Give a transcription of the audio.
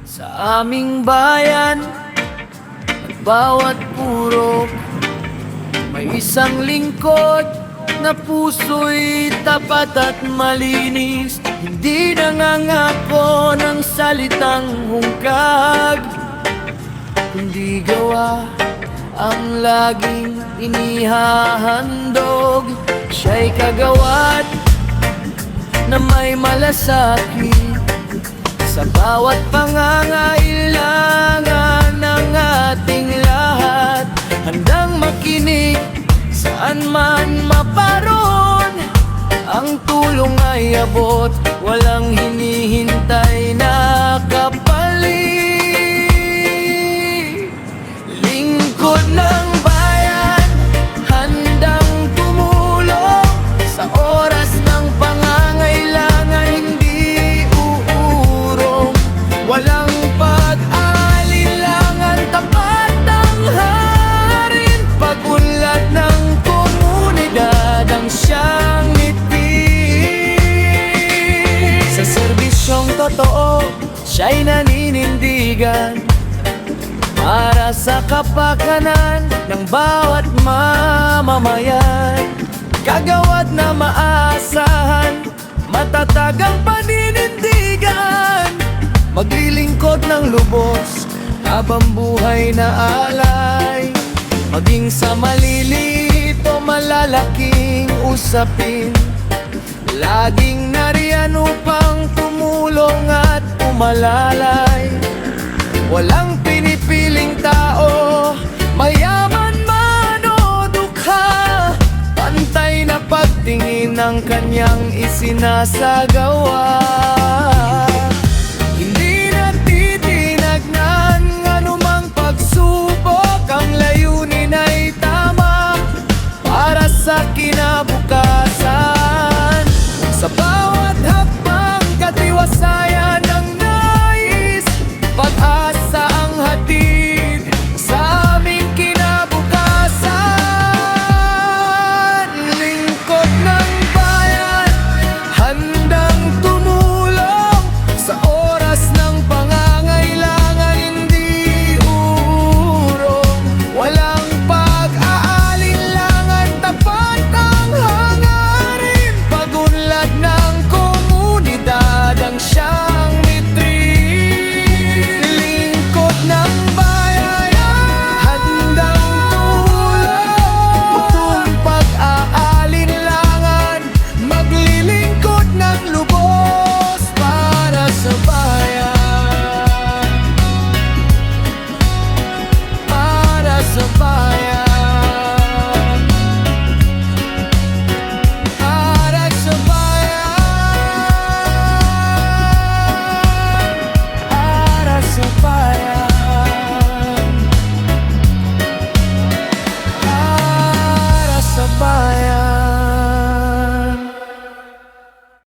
Sa aming bayan at bawat purok, may isang lingkod na puso'y tapat at malinis. Hindi nangangako ng salitang hungkag, kundi gawa ang laging inihahandog. Siya'y kagawad na may malasakit sa bawat pangangailangan ng ating lahat. Handang makinig saan man maparoon, ang tulong ay abot, walang hinihintay na kapalit. Lingkod ng bayan, handang tumulong sa oras ng pangangailangan, hindi uurong, walang pag-alinlangan, tapat ang harin, pag-unlad ng komunidad ang siyang sa serbisyong totoo, siya'y naninindigan para sa kapakanan ng bawat mamamayan. Kagawad na maasahan, matatag ang paninindigan, maglilingkod ng lubos habang buhay na alay. Maging sa maliliit o malalaking usapin, laging nariyan upang tumulong at umalalay. Walang pinipiling tao, mayaman man o dukha, pantay na pagtingin ng kanyang isinasagawa.